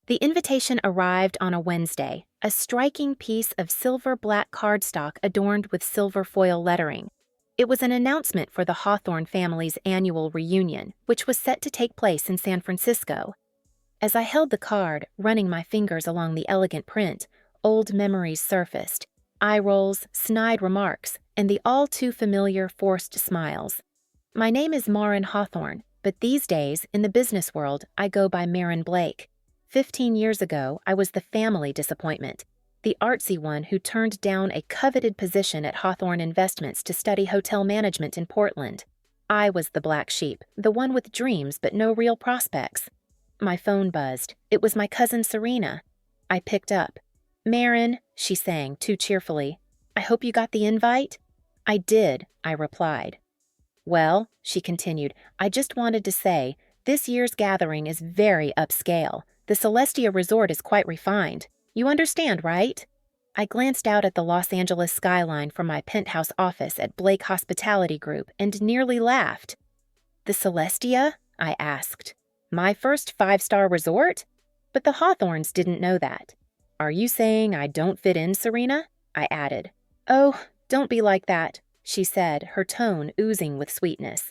The invitation arrived on a Wednesday, a striking piece of silver-black cardstock adorned with silver foil lettering. It was an announcement for the Hawthorne family's annual reunion, which was set to take place in San Francisco. As I held the card, running my fingers along the elegant print, old memories surfaced, eye rolls, snide remarks, and the all-too-familiar forced smiles. My name is Marin Hawthorne, but these days, in the business world, I go by Marin Blake. 15 years ago, I was the family disappointment, the artsy one who turned down a coveted position at Hawthorne Investments to study hotel management in Portland. I was the black sheep, the one with dreams but no real prospects. My phone buzzed. It was my cousin Serena. I picked up. "Marin," she sang too cheerfully. "I hope you got the invite?" "I did," I replied. "Well," she continued, "I just wanted to say, this year's gathering is very upscale. The Celestia Resort is quite refined. You understand, right?" I glanced out at the Los Angeles skyline from my penthouse office at Blake Hospitality Group and nearly laughed. "The Celestia?" I asked. "My first five-star resort?" But the Hawthorns didn't know that. "Are you saying I don't fit in, Serena?" I added. "Oh, don't be like that," she said, her tone oozing with sweetness.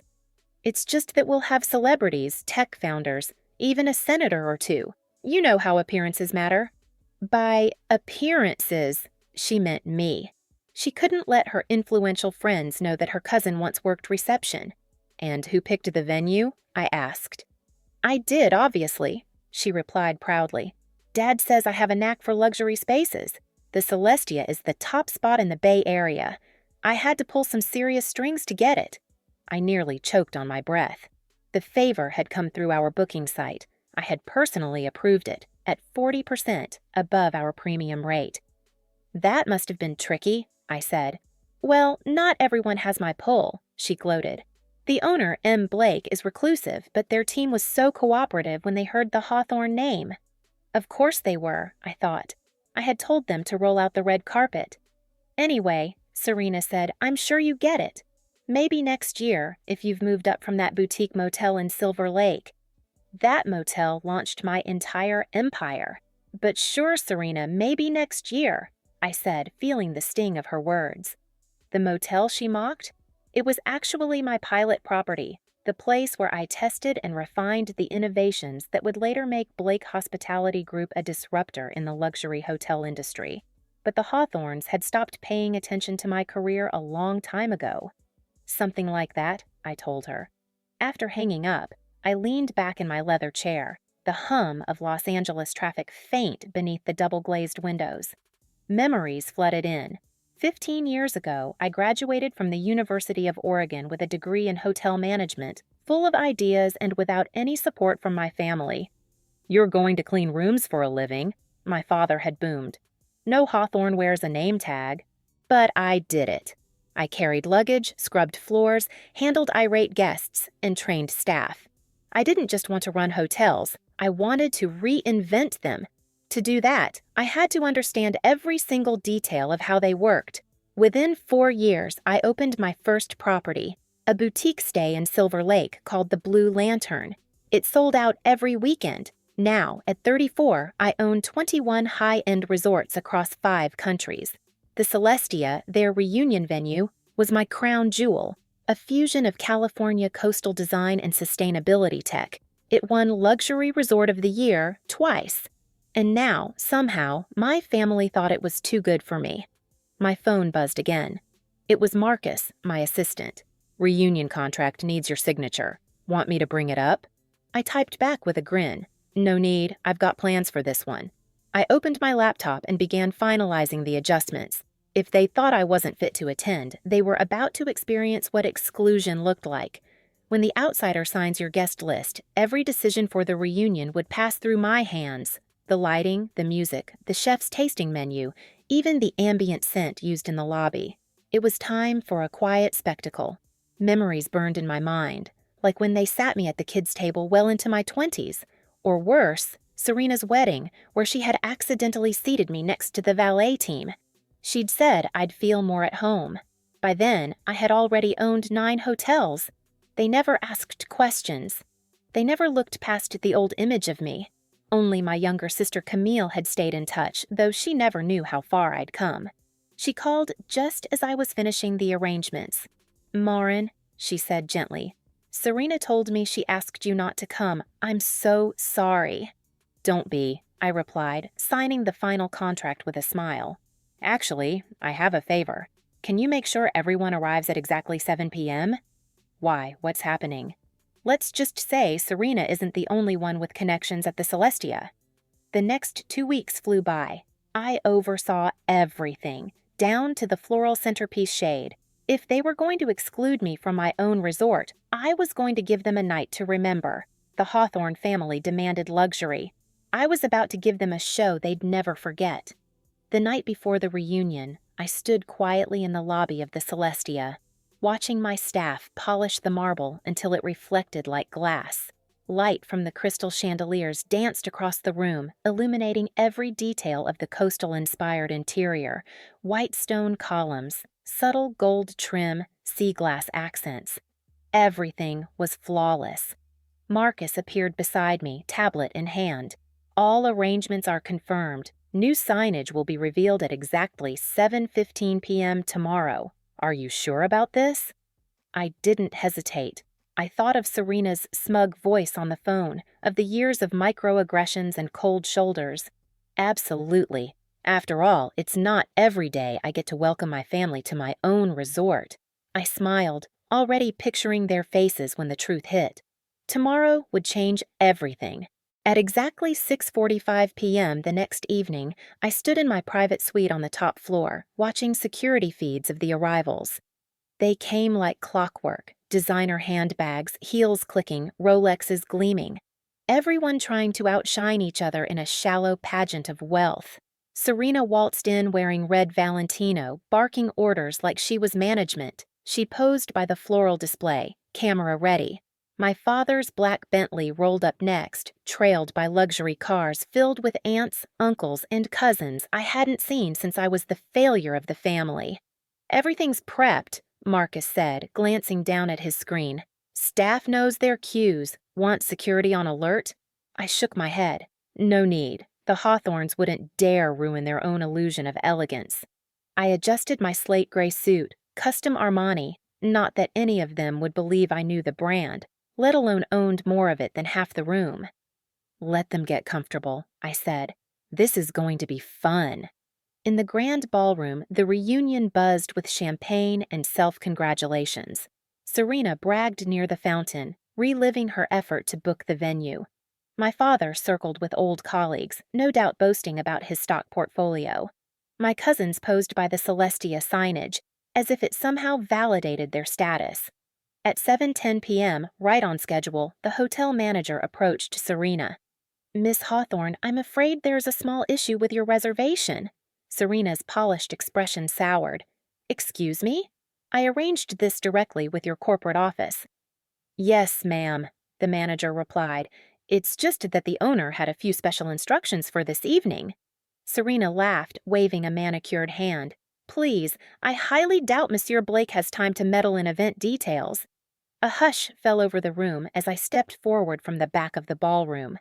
"It's just that we'll have celebrities, tech founders, even a senator or two. You know how appearances matter." By appearances, she meant me. She couldn't let her influential friends know that her cousin once worked reception. "And who picked the venue?" I asked. "I did, obviously," she replied proudly. "Dad says I have a knack for luxury spaces. The Celestia is the top spot in the Bay Area. I had to pull some serious strings to get it." I nearly choked on my breath. The favor had come through our booking site. I had personally approved it, at 40% above our premium rate. "That must have been tricky," I said. "Well, not everyone has my pull," she gloated. "The owner, M. Blake, is reclusive, but their team was so cooperative when they heard the Hawthorne name." Of course they were, I thought. I had told them to roll out the red carpet. "Anyway," Serena said, "I'm sure you get it. Maybe next year, if you've moved up from that boutique motel in Silver Lake." That motel launched my entire empire. "But sure, Serena, maybe next year," I said, feeling the sting of her words. The motel she mocked? It was actually my pilot property, the place where I tested and refined the innovations that would later make Blake Hospitality Group a disruptor in the luxury hotel industry. But the Hawthorns had stopped paying attention to my career a long time ago. "Something like that," I told her. After hanging up, I leaned back in my leather chair, the hum of Los Angeles traffic faint beneath the double-glazed windows. Memories flooded in. 15 years ago, I graduated from the University of Oregon with a degree in hotel management, full of ideas and without any support from my family. "You're going to clean rooms for a living," my father had boomed. "No Hawthorne wears a name tag." But I did it. I carried luggage, scrubbed floors, handled irate guests, and trained staff. I didn't just want to run hotels, I wanted to reinvent them. To do that, I had to understand every single detail of how they worked. Within 4 years, I opened my first property, a boutique stay in Silver Lake called the Blue Lantern. It sold out every weekend. Now, at 34, I own 21 high-end resorts across 5 countries. The Celestia, their reunion venue, was my crown jewel, a fusion of California coastal design and sustainability tech. It won Luxury Resort of the Year twice. And now, somehow, my family thought it was too good for me. My phone buzzed again. It was Marcus, my assistant. "Reunion contract needs your signature. Want me to bring it up?" I typed back with a grin. "No need, I've got plans for this one." I opened my laptop and began finalizing the adjustments. If they thought I wasn't fit to attend, they were about to experience what exclusion looked like. When the outsider signs your guest list, every decision for the reunion would pass through my hands. The lighting, the music, the chef's tasting menu, even the ambient scent used in the lobby. It was time for a quiet spectacle. Memories burned in my mind, like when they sat me at the kids' table well into my 20s, or worse, Serena's wedding, where she had accidentally seated me next to the valet team. She'd said I'd feel more at home. By then, I had already owned 9 hotels. They never asked questions. They never looked past the old image of me. Only my younger sister Camille had stayed in touch, though she never knew how far I'd come. She called just as I was finishing the arrangements. "Maureen," she said gently, "Serena told me she asked you not to come. I'm so sorry." "Don't be," I replied, signing the final contract with a smile. "Actually, I have a favor. Can you make sure everyone arrives at exactly 7 p.m.? "Why, what's happening?" "Let's just say Serena isn't the only one with connections at the Celestia." The next 2 weeks flew by. I oversaw everything, down to the floral centerpiece shade. If they were going to exclude me from my own resort, I was going to give them a night to remember. The Hawthorne family demanded luxury. I was about to give them a show they'd never forget. The night before the reunion, I stood quietly in the lobby of the Celestia, watching my staff polish the marble until it reflected like glass. Light from the crystal chandeliers danced across the room, illuminating every detail of the coastal-inspired interior: white stone columns, subtle gold trim, sea glass accents. Everything was flawless. Marcus appeared beside me, tablet in hand. "All arrangements are confirmed. New signage will be revealed at exactly 7:15 p.m. tomorrow. Are you sure about this?" I didn't hesitate. I thought of Serena's smug voice on the phone, of the years of microaggressions and cold shoulders. Absolutely. After all, it's not every day I get to welcome my family to my own resort. I smiled, already picturing their faces when the truth hit. Tomorrow would change everything. At exactly 6:45 p.m. the next evening, I stood in my private suite on the top floor, watching security feeds of the arrivals. They came like clockwork, designer handbags, heels clicking, Rolexes gleaming. Everyone trying to outshine each other in a shallow pageant of wealth. Serena waltzed in wearing red Valentino, barking orders like she was management. She posed by the floral display, camera ready. My father's black Bentley rolled up next, trailed by luxury cars filled with aunts, uncles, and cousins I hadn't seen since I was the failure of the family. "Everything's prepped," Marcus said, glancing down at his screen. "Staff knows their cues. Want security on alert?" I shook my head. No need. The Hawthorns wouldn't dare ruin their own illusion of elegance. I adjusted my slate gray suit, custom Armani. Not that any of them would believe I knew the brand, let alone owned more of it than half the room. "Let them get comfortable," I said. "This is going to be fun." In the grand ballroom, the reunion buzzed with champagne and self-congratulations. Serena bragged near the fountain, reliving her effort to book the venue. My father circled with old colleagues, no doubt boasting about his stock portfolio. My cousins posed by the Celestia signage, as if it somehow validated their status. At 7:10 p.m., right on schedule, the hotel manager approached Serena. "Miss Hawthorne, I'm afraid there's a small issue with your reservation." Serena's polished expression soured. "Excuse me? I arranged this directly with your corporate office." "Yes, ma'am," the manager replied. "It's just that the owner had a few special instructions for this evening." Serena laughed, waving a manicured hand. "Please, I highly doubt Monsieur Blake has time to meddle in event details." A hush fell over the room as I stepped forward from the back of the ballroom.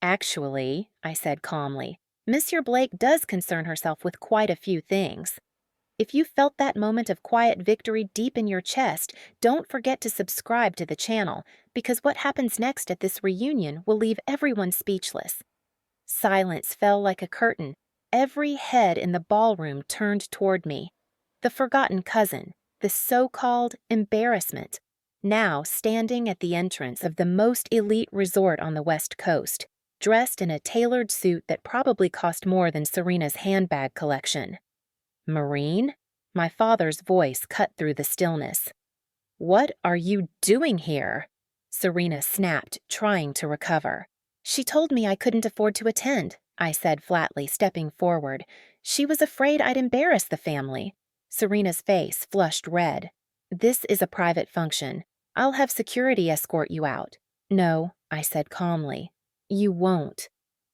"Actually," I said calmly, "Monsieur Blake does concern herself with quite a few things." If you felt that moment of quiet victory deep in your chest, don't forget to subscribe to the channel, because what happens next at this reunion will leave everyone speechless. Silence fell like a curtain. Every head in the ballroom turned toward me. The forgotten cousin, the so-called embarrassment, now standing at the entrance of the most elite resort on the West Coast, dressed in a tailored suit that probably cost more than Serena's handbag collection. "Marine?" My father's voice cut through the stillness. "What are you doing here?" Serena snapped, trying to recover. "She told me I couldn't afford to attend," I said flatly, stepping forward. "She was afraid I'd embarrass the family." Serena's face flushed red. "This is a private function. I'll have security escort you out." "No," I said calmly. "You won't."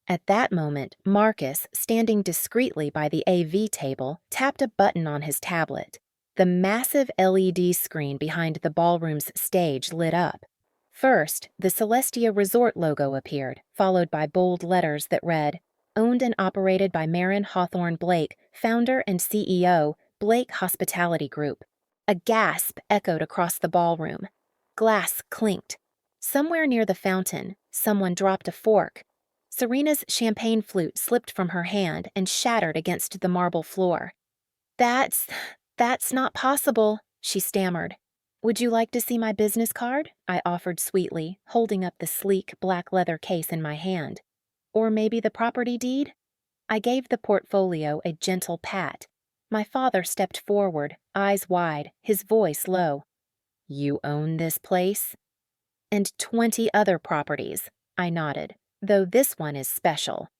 At that moment, Marcus, standing discreetly by the AV table, tapped a button on his tablet. The massive LED screen behind the ballroom's stage lit up. First, the Celestia Resort logo appeared, followed by bold letters that read, "Owned and operated by Marin Hawthorne Blake, founder and CEO, Blake Hospitality Group." A gasp echoed across the ballroom. Glass clinked. Somewhere near the fountain, someone dropped a fork. Serena's champagne flute slipped from her hand and shattered against the marble floor. That's not possible," she stammered. "Would you like to see my business card?" I offered sweetly, holding up the sleek black leather case in my hand. "Or maybe the property deed?" I gave the portfolio a gentle pat. My father stepped forward, eyes wide, his voice low. "You own this place?" "And 20 other properties," I nodded, "though this one is special.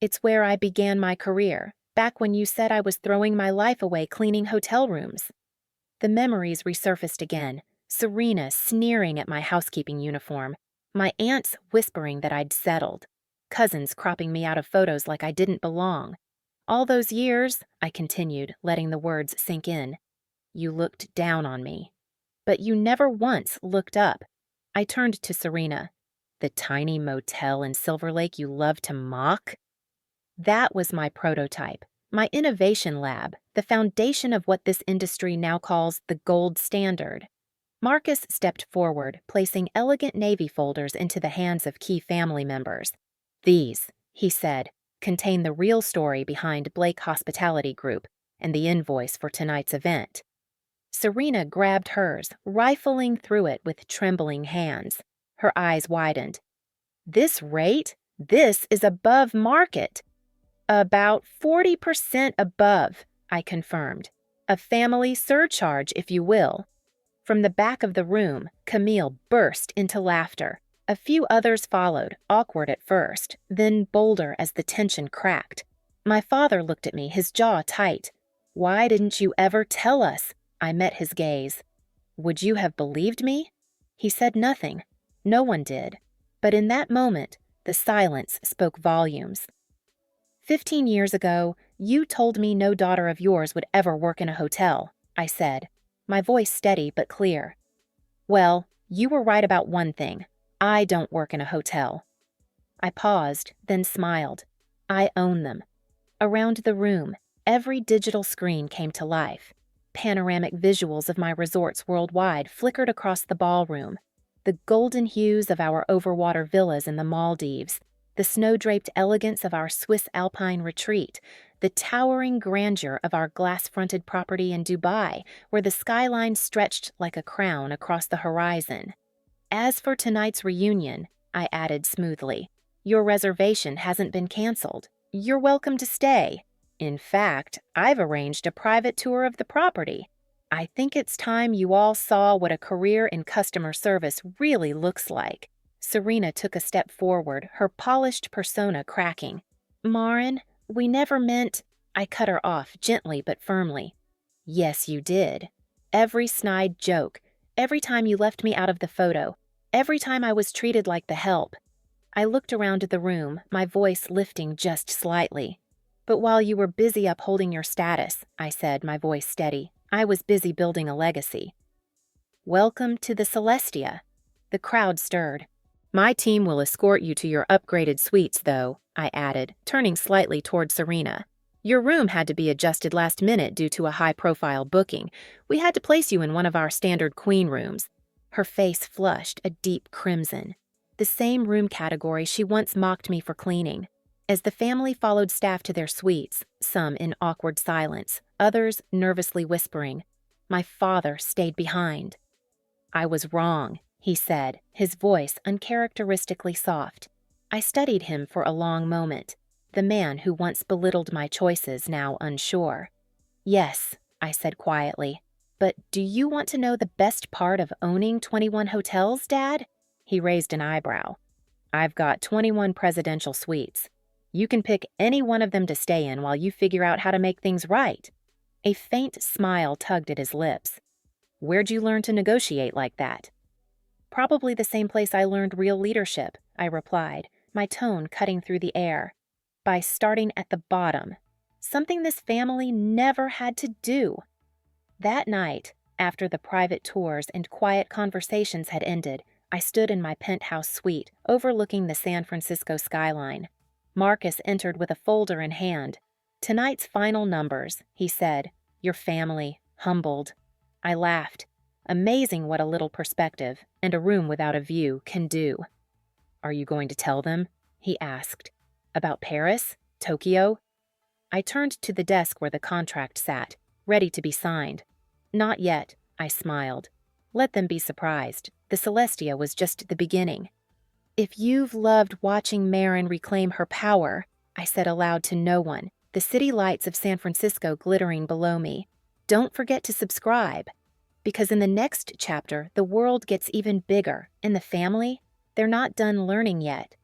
It's where I began my career, back when you said I was throwing my life away cleaning hotel rooms." The memories resurfaced again, Serena sneering at my housekeeping uniform, my aunts whispering that I'd settled, cousins cropping me out of photos like I didn't belong. "All those years," I continued, letting the words sink in, "you looked down on me. But you never once looked up." I turned to Serena. "The tiny motel in Silver Lake you love to mock?" That was my prototype, my innovation lab, the foundation of what this industry now calls the gold standard. Marcus stepped forward, placing elegant navy folders into the hands of key family members. "These," he said, "contain the real story behind Blake Hospitality Group and the invoice for tonight's event." Serena grabbed hers, rifling through it with trembling hands. Her eyes widened. "This rate? This is above market." "About 40% above," I confirmed. "A family surcharge, if you will." From the back of the room, Camille burst into laughter. A few others followed, awkward at first, then bolder as the tension cracked. My father looked at me, his jaw tight. "Why didn't you ever tell us?" I met his gaze. "Would you have believed me?" He said nothing. No one did. But in that moment, the silence spoke volumes. 15 years ago, you told me no daughter of yours would ever work in a hotel," I said, my voice steady but clear. "Well, you were right about one thing. I don't work in a hotel." I paused, then smiled. "I own them." Around the room, every digital screen came to life. Panoramic visuals of my resorts worldwide flickered across the ballroom. The golden hues of our overwater villas in the Maldives, the snow-draped elegance of our Swiss Alpine retreat, the towering grandeur of our glass-fronted property in Dubai, where the skyline stretched like a crown across the horizon. "As for tonight's reunion," I added smoothly, "your reservation hasn't been canceled. You're welcome to stay. In fact, I've arranged a private tour of the property. I think it's time you all saw what a career in customer service really looks like." Serena took a step forward, her polished persona cracking. "Marin, we never meant—" I cut her off, gently but firmly. "Yes, you did. Every snide joke, every time you left me out of the photo, every time I was treated like the help." I looked around the room, my voice lifting just slightly. "But while you were busy upholding your status," I said, my voice steady, "I was busy building a legacy." "Welcome to the Celestia." The crowd stirred. "My team will escort you to your upgraded suites, though," I added, turning slightly toward Serena. "Your room had to be adjusted last minute due to a high-profile booking. We had to place you in one of our standard queen rooms." Her face flushed a deep crimson. The same room category she once mocked me for cleaning. As the family followed staff to their suites, some in awkward silence, others nervously whispering, my father stayed behind. "I was wrong," he said, his voice uncharacteristically soft. I studied him for a long moment, the man who once belittled my choices, now unsure. "Yes," I said quietly, "but do you want to know the best part of owning 21 hotels, Dad?" He raised an eyebrow. "I've got 21 presidential suites. You can pick any one of them to stay in while you figure out how to make things right." A faint smile tugged at his lips. "Where'd you learn to negotiate like that?" "Probably the same place I learned real leadership," I replied, my tone cutting through the air. "By starting at the bottom. Something this family never had to do." That night, after the private tours and quiet conversations had ended, I stood in my penthouse suite, overlooking the San Francisco skyline. Marcus entered with a folder in hand. "Tonight's final numbers," he said. "Your family, humbled." I laughed. Amazing what a little perspective, and a room without a view, can do. "Are you going to tell them?" he asked. "About Paris? Tokyo?" I turned to the desk where the contract sat, ready to be signed. "Not yet," I smiled. "Let them be surprised. The Celestia was just the beginning." "If you've loved watching Marin reclaim her power," I said aloud to no one, the city lights of San Francisco glittering below me, "don't forget to subscribe. Because in the next chapter, the world gets even bigger, and the family, they're not done learning yet."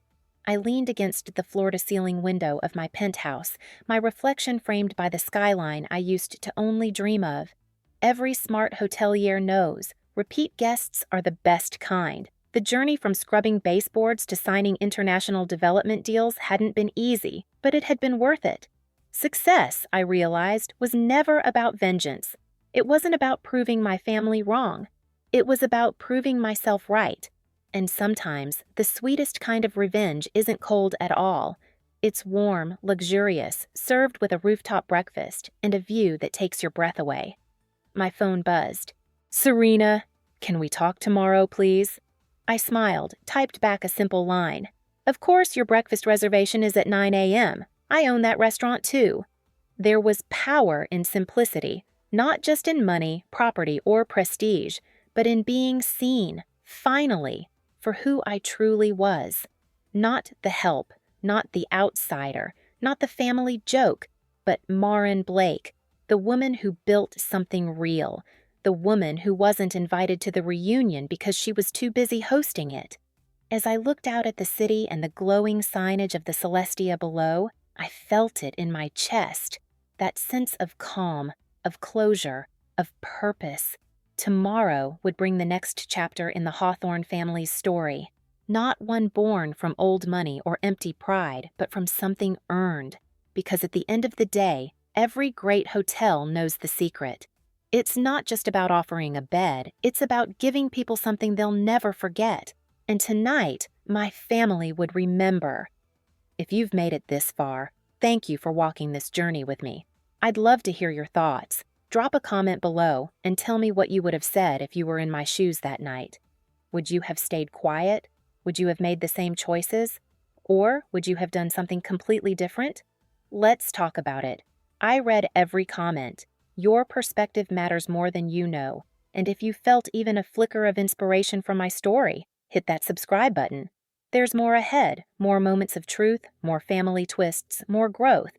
I leaned against the floor-to-ceiling window of my penthouse, my reflection framed by the skyline I used to only dream of. Every smart hotelier knows, repeat guests are the best kind. The journey from scrubbing baseboards to signing international development deals hadn't been easy, but it had been worth it. Success, I realized, was never about vengeance. It wasn't about proving my family wrong. It was about proving myself right. And sometimes, the sweetest kind of revenge isn't cold at all. It's warm, luxurious, served with a rooftop breakfast and a view that takes your breath away. My phone buzzed. "Serena, can we talk tomorrow, please?" I smiled, typed back a simple line. "Of course your breakfast reservation is at 9 a.m. I own that restaurant too." There was power in simplicity, not just in money, property, or prestige, but in being seen, finally, for who I truly was. Not the help, not the outsider, not the family joke, but Marin Blake, the woman who built something real, the woman who wasn't invited to the reunion because she was too busy hosting it. As I looked out at the city and the glowing signage of the Celestia below, I felt it in my chest, that sense of calm, of closure, of purpose. Tomorrow would bring the next chapter in the Hawthorne family's story. Not one born from old money or empty pride, but from something earned. Because at the end of the day, every great hotel knows the secret. It's not just about offering a bed, it's about giving people something they'll never forget. And tonight, my family would remember. If you've made it this far, thank you for walking this journey with me. I'd love to hear your thoughts. Drop a comment below and tell me what you would have said if you were in my shoes that night. Would you have stayed quiet? Would you have made the same choices? Or would you have done something completely different? Let's talk about it. I read every comment. Your perspective matters more than you know. And if you felt even a flicker of inspiration from my story, hit that subscribe button. There's more ahead, more moments of truth, more family twists, more growth.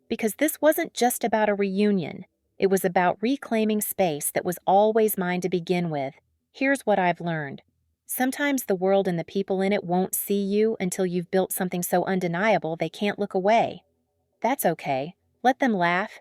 Because this wasn't just about a reunion. It was about reclaiming space that was always mine to begin with. Here's what I've learned. Sometimes the world and the people in it won't see you until you've built something so undeniable they can't look away. That's okay. Let them laugh.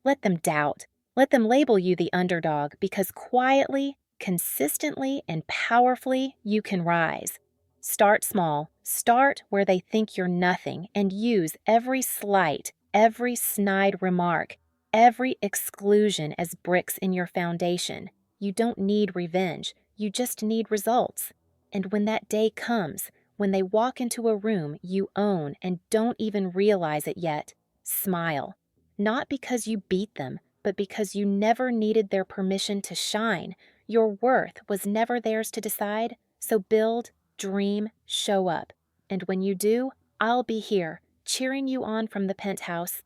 Let them doubt. Let them label you the underdog because quietly, consistently, and powerfully you can rise. Start small. Start where they think you're nothing and use every slight, every snide remark, every exclusion as bricks in your foundation. You don't need revenge. You just need results. And when that day comes, when they walk into a room you own and don't even realize it yet, smile. Not because you beat them, but because you never needed their permission to shine. Your worth was never theirs to decide, so build, dream, show up. And when you do, I'll be here, cheering you on from the penthouse,